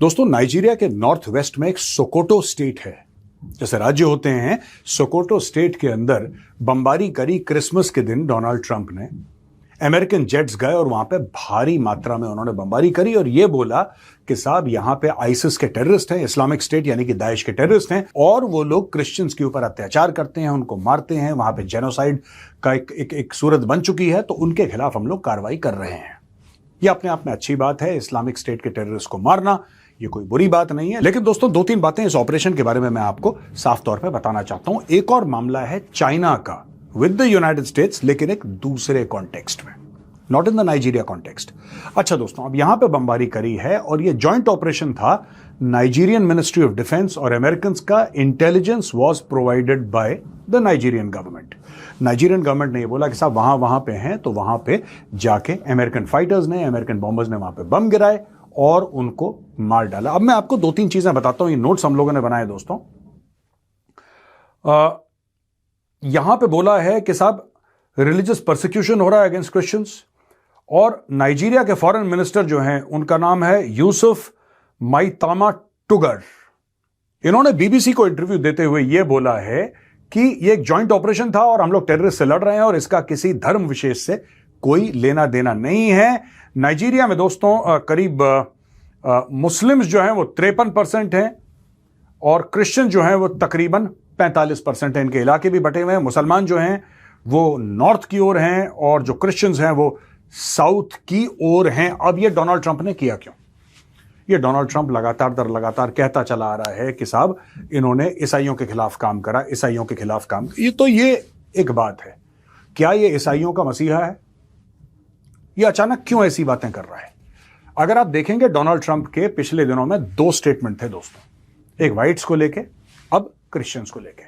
दोस्तों, नाइजीरिया के north west में एक सोकोटो स्टेट है। जैसे राज्य होते हैं, सोकोटो स्टेट के अंदर बमबारी करी क्रिसमस के दिन डोनाल्ड ट्रंप ने। अमेरिकन जेट्स गए और वहां पे भारी मात्रा में उन्होंने बमबारी करी और यह बोला कि साहब यहां पे आइसिस के टेररिस्ट हैं, इस्लामिक स्टेट यानी कि दाइश के टेररिस्ट हैं और वो लोग क्रिश्चियंस के ऊपर अत्याचार करते हैं, उनको मारते हैं। वहां पे जेनोसाइड का एक सूरत बन चुकी है, तो उनके खिलाफ हम लोग कार्रवाई कर रहे हैं। यह अपने आप में अच्छी बात है, इस्लामिक स्टेट के टेररिस्ट को मारना ये कोई बुरी बात नहीं है। लेकिन दोस्तों, दो तीन बातें इस ऑपरेशन के बारे में मैं आपको साफ तौर पे बताना चाहता हूं। एक और मामला है चाइना का विद द यूनाइटेड स्टेट्स, लेकिन एक दूसरे कॉन्टेक्स्ट में, not in the Nigeria context. अच्छा दोस्तों, अब यहां पे बमबारी करी है और ये जॉइंट ऑपरेशन था नाइजीरियन मिनिस्ट्री ऑफ डिफेंस और अमेरिकन का। Intelligence was provided by the Nigerian government. Nigerian government ने ये बोला कि साहब वहां पे हैं, तो वहां पे जाके अमेरिकन फाइटर्स ने, अमेरिकन बॉम्बर्स ने वहां पे बम गिराए और उनको मार डाला। अब मैं आपको दो तीन चीजें बताता हूं, ये नोट्स हम लोगों ने बनाए दोस्तों। यहां पे बोला है कि साहब रिलीजियस परसिक्यूशन हो रहा है अगेंस्ट क्रिश्चियंस, और नाइजीरिया के फॉरेन मिनिस्टर जो हैं उनका नाम है यूसुफ माइतामा टुगर। इन्होंने बीबीसी को इंटरव्यू देते हुए यह बोला है कि यह एक जॉइंट ऑपरेशन था और हम लोग टेररिस्ट से लड़ रहे हैं और इसका किसी धर्म विशेष से कोई लेना देना नहीं है। नाइजीरिया में दोस्तों करीब मुस्लिम्स जो हैं वो 53% हैं और क्रिश्चियन जो हैं वो तकरीबन 45% हैं। इनके इलाके भी बटे हुए हैं। मुसलमान जो हैं वो नॉर्थ की ओर हैं और जो क्रिश्चियंस हैं वो साउथ की ओर हैं। अब ये डोनाल्ड ट्रंप ने किया क्यों? ये डोनाल्ड ट्रंप लगातार दर लगातार कहता चला आ रहा है कि साहब इन्होंने ईसाइयों के खिलाफ काम करा, ईसाइयों के खिलाफ काम। ये एक बात है, क्या ये ईसाइयों का मसीहा है? ये अचानक क्यों ऐसी बातें कर रहा है? अगर आप देखेंगे डोनाल्ड ट्रंप के पिछले दिनों में दो स्टेटमेंट थे दोस्तों, एक व्हाइट्स को लेके, अब क्रिश्चियंस को लेके।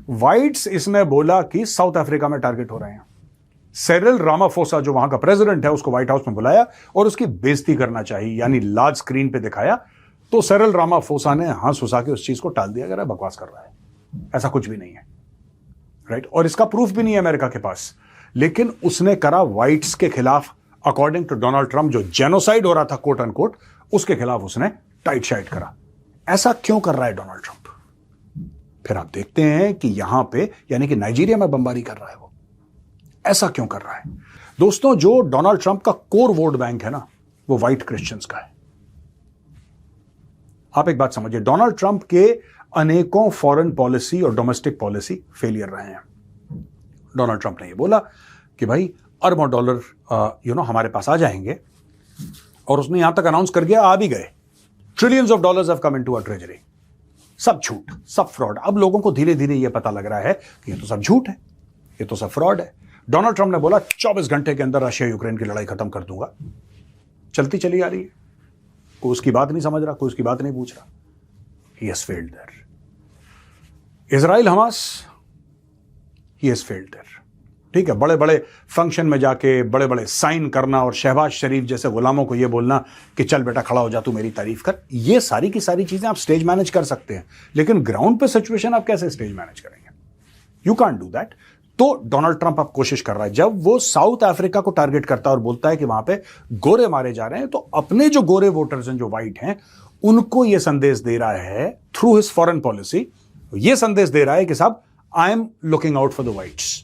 व्हाइट्स इसने बोला कि साउथ अफ्रीका में टारगेट हो रहे हैं। सिरिल रामाफोसा जो वहां का प्रेसिडेंट है उसको व्हाइट हाउस में बुलाया और उसकी बेइज्जती करना चाहिए, यानी लार्ज स्क्रीन पे दिखाया। तो सिरिल रामाफोसा ने हंस हंसा के उस चीज को टाल दिया, अगर बकवास कर रहा है, ऐसा कुछ भी नहीं है, राइट। और इसका प्रूफ भी नहीं है अमेरिका के पास, लेकिन उसने करा व्हाइट्स के खिलाफ। अकॉर्डिंग टू डोनाल्ड ट्रंप जो जेनोसाइड हो रहा था कोट अनकोट, उसके खिलाफ उसने टाइट शाइट करा। ऐसा क्यों कर रहा है डोनाल्ड ट्रंप? फिर आप देखते हैं कि यहां पे यानी कि नाइजीरिया में बमबारी कर रहा है वो। ऐसा क्यों कर रहा है? दोस्तों, जो डोनाल्ड ट्रंप का कोर वोट बैंक है ना, वो व्हाइट क्रिश्चियंस का है। आप एक बात समझिए, डोनाल्ड ट्रंप के अनेकों फॉरेन पॉलिसी और डोमेस्टिक पॉलिसी फेलियर रहे हैं। डोनाल्ड ट्रंप ने ये बोला कि भाई अरबों डॉलर हमारे पास आ जाएंगे, और उसने यहां तक अनाउंस कर दिया, आ भी गए। Trillions of dollars have come into our treasury. सब झूठ, सब फ्रॉड। अब लोगों को धीरे धीरे यह पता लग रहा है कि ये तो सब झूठ है, ये तो सब फ्रॉड है। डोनाल्ड ट्रंप ने बोला 24 घंटे के अंदर रशिया यूक्रेन की लड़ाई खत्म कर दूंगा। चलती चली आ रही है, कोई उसकी बात नहीं समझ रहा, कोई उसकी बात नहीं पूछ रहा। He has failed there. Israel Hamas, he has failed there. ठीक है, बड़े बड़े फंक्शन में जाके बड़े बड़े साइन करना और शहबाज शरीफ जैसे गुलामों को यह बोलना कि चल बेटा खड़ा हो जा, तू मेरी तारीफ कर, ये सारी की सारी चीजें आप स्टेज मैनेज कर सकते हैं, लेकिन ग्राउंड पे सिचुएशन आप कैसे स्टेज मैनेज करेंगे? You can't do that. तो डोनाल्ड ट्रंप अब कोशिश कर रहा है, जब वो साउथ अफ्रीका को टारगेट करता है और बोलता है कि वहां पे गोरे मारे जा रहे हैं, तो अपने जो गोरे वोटर्स हैं जो व्हाइट हैं, उनको यह संदेश दे रहा है थ्रू हिज फॉरेन पॉलिसी। यह संदेश दे रहा है कि साहब I am looking out for the whites.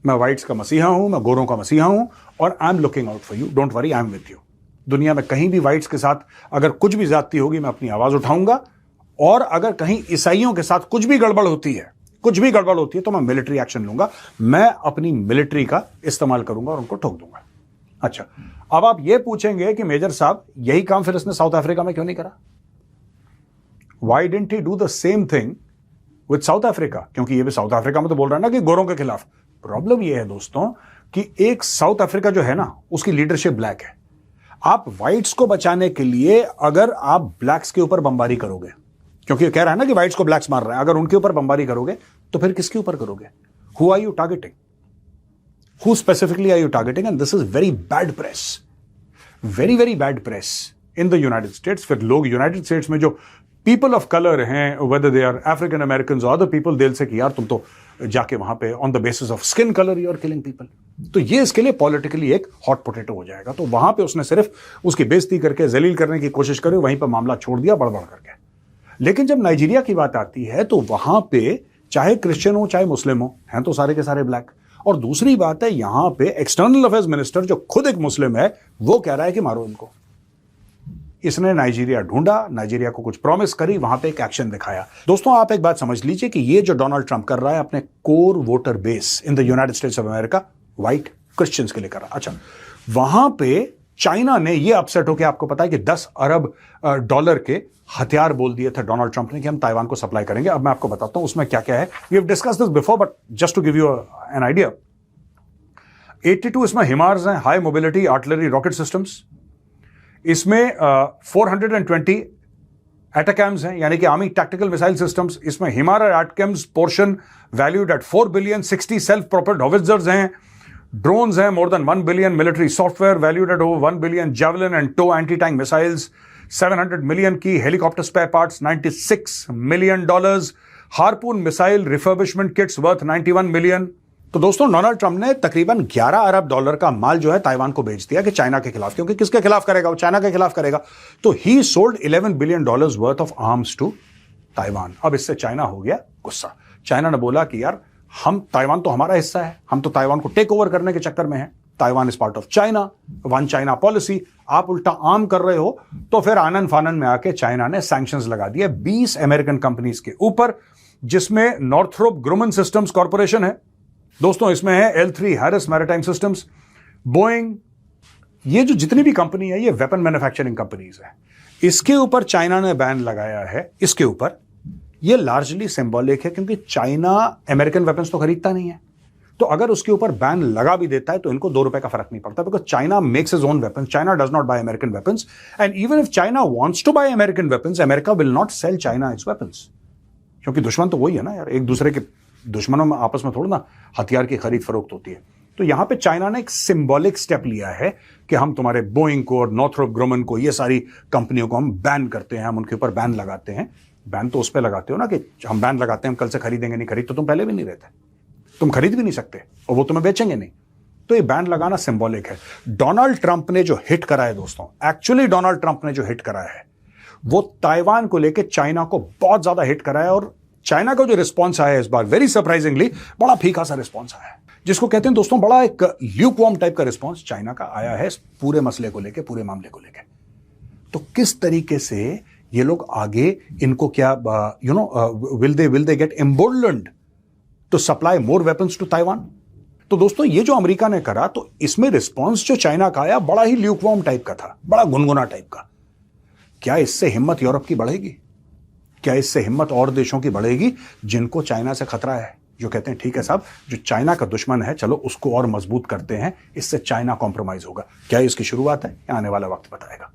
मैं व्हाइट्स का मसीहा हूं, मैं गोरों का मसीहा हूं, और I am looking out for you, don't worry, I am with you. दुनिया में कहीं भी व्हाइट्स के साथ अगर कुछ भी ज्यादती होगी, मैं अपनी आवाज उठाऊंगा, और अगर कहीं ईसाइयों के साथ कुछ भी गड़बड़ होती है, तो मैं मिलिट्री एक्शन लूंगा, मैं अपनी मिलिट्री का इस्तेमाल करूंगा और उनको ठोक दूंगा। अच्छा, अब आप ये पूछेंगे कि मेजर साहब यही काम फिर इसने साउथ अफ्रीका में क्यों नहीं करा? Why didn't he do the same thing with south Africa? क्योंकि ये भी साउथ अफ्रीका में तो बोल रहा है ना कि गोरों के खिलाफ। प्रॉब्लम यह है दोस्तों कि एक साउथ अफ्रीका जो है ना, उसकी लीडरशिप ब्लैक है। आप व्हाइट्स को बचाने के लिए अगर आप ब्लैक्स के ऊपर बमबारी करोगे, क्योंकि कह रहा है ना कि व्हाइट्स को ब्लैक्स मार रहे हैं, अगर उनके ऊपर बमबारी करोगे तो फिर किसके ऊपर करोगे? Who are you targeting? Who specifically are you targeting? And this is very bad press, very very bad press in the United States. फिर लोग यूनाइटेड स्टेट्स में जो पीपल ऑफ कलर हैं, whether they are African American और other people, they will say कि यार तुम तो जाके वहां पे on the basis of skin colour you are killing people. तो ये इसके लिए पॉलिटिकली एक हॉट पोटैटो हो जाएगा। तो वहां पे उसने सिर्फ उसकी बेइज्जती करके जलील करने की कोशिश करी, वहीं पर मामला छोड़ दिया बढ़ करके। लेकिन जब नाइजीरिया की बात आती है तो वहां पे चाहे क्रिश्चियन हो चाहे मुस्लिम हो, हैं तो सारे के सारे ब्लैक। और दूसरी बात है, यहां पे एक्सटर्नल अफेयर्स मिनिस्टर जो खुद एक मुस्लिम है वो कह रहा है कि मारो इनको। इसने नाइजीरिया ढूंढा, नाइजीरिया को कुछ प्रॉमिस करी, वहां पे एक एक्शन दिखाया। दोस्तों आप एक बात समझ लीजिए कि ये जो डोनाल्ड ट्रंप कर रहा है अपने core voter base in the United states of America, white Christians के लिए कर रहा है। अच्छा, वहां पे चाइना ने ये अपसेट होकर, आपको पता है कि 10 अरब डॉलर के हथियार बोल दिए थे डोनाल्ड ट्रंप ने कि हम ताइवान को सप्लाई करेंगे। अब मैं आपको बताता हूं उसमें क्या क्या है। We have discussed this before but just to give you an idea. 82 इसमें हिमार्स हैं, high mobility artillery rocket systems. इसमें 420 एटाकैम्स हैं, यानी कि आर्मी टैक्टिकल मिसाइल सिस्टम्स। इसमें HIMARS ATACMS portion valued at 4 billion. 60 self propelled howitzers हैं, drones हैं more than 1 billion, military software valued at over 1 billion, Javelin and टो anti tank missiles 700 million की, helicopter spare parts $96 million, Harpoon missile refurbishment kits worth 91 million. तो दोस्तों Donald Trump ने तकरीबन 11 अरब dollar का माल जो है ताइवान को बेच दिया कि चाइना के खिलाफ, क्योंकि किसके खिलाफ करेगा वो, चाइना के खिलाफ करेगा। तो he sold $11 billion worth of arms to Taiwan. अब इससे चाइना हो गया गुस्सा। चाइना ने बोला कि यार हम, ताइवान तो हमारा हिस्सा है, हम तो ताइवान को टेक ओवर करने के चक्कर में हैं, Taiwan is part of China, one China policy, आप उल्टा आर्म कर रहे हो। तो फिर आनन फानन में आके चाइना ने सैंक्शंस लगा दिए 20 अमेरिकन कंपनीज के ऊपर, जिसमें नॉर्थरोप ग्रुमन सिस्टम्स कॉर्पोरेशन है दोस्तों, इसमें है L3 Harris maritime systems, Boeing, ये जो जितनी भी कंपनी है ये वेपन मैन्युफैक्चरिंग कंपनीज है। इसके ऊपर चाइना ने बैन लगाया है। इसके ऊपर ये लार्जली सिंबॉलिक है, क्योंकि चाइना अमेरिकन वेपन्स तो खरीदता नहीं है। तो अगर उसके ऊपर बैन लगा भी देता है तो इनको 2 रुपए का फर्क नहीं पड़ता, because China makes his own weapons, China does not buy American weapons, and even if China wants to buy American weapons, America will not sell China its weapons, क्योंकि दुश्मन तो वही है ना यार, एक दूसरे के दुश्मनों में आपस में थोड़ा ना हथियार की खरीद फरोख्त होती है। तो यहां पे चाइना ने एक सिंबॉलिक स्टेप लिया है कि हम तुम्हारे बोइंग को और नॉर्थरोप ग्रुमन को, ये सारी कंपनियों को हम बैन करते हैं, हम उनके ऊपर बैन लगाते हैं। बैन तो उस पर लगाते हो ना कि हम बैन लगाते हैं, हम कल से खरीदेंगे नहीं, खरीद तो तुम पहले भी नहीं रहते, तुम खरीद भी नहीं सकते और वो तुम्हें बेचेंगे नहीं। तो ये बैन लगाना सिंबॉलिक है। डोनाल्ड ट्रंप ने जो हिट करा है दोस्तों, एक्चुअली डोनाल्ड ट्रंप ने जो हिट करा है वो ताइवान को लेकर चाइना को बहुत ज्यादा हिट करा है। और चाइना का जो रिस्पॉन्स आया है इस बार, वेरी सरप्राइजिंगली बड़ा फीका सा रिस्पॉन्स आया है, जिसको कहते हैं दोस्तों बड़ा एक ल्यूकवार्म टाइप का रिस्पॉन्स चाइना का आया है इस पूरे मसले को लेके, पूरे मामले को लेके। तो किस तरीके से ये लोग आगे, इनको क्या will they get emboldened to supply more weapons to Taiwan. तो दोस्तों ये जो अमेरिका ने करा, तो इसमें रिस्पॉन्स जो चाइना का आया बड़ा ही ल्यूकवार्म टाइप का था, बड़ा गुनगुना टाइप का। क्या इससे हिम्मत यूरोप की बढ़ेगी? क्या इससे हिम्मत और देशों की बढ़ेगी जिनको चाइना से खतरा है, जो कहते हैं ठीक है साहब, जो चाइना का दुश्मन है चलो उसको और मजबूत करते हैं, इससे चाइना कॉम्प्रोमाइज होगा? क्या इसकी शुरुआत है? आने वाला वक्त बताएगा।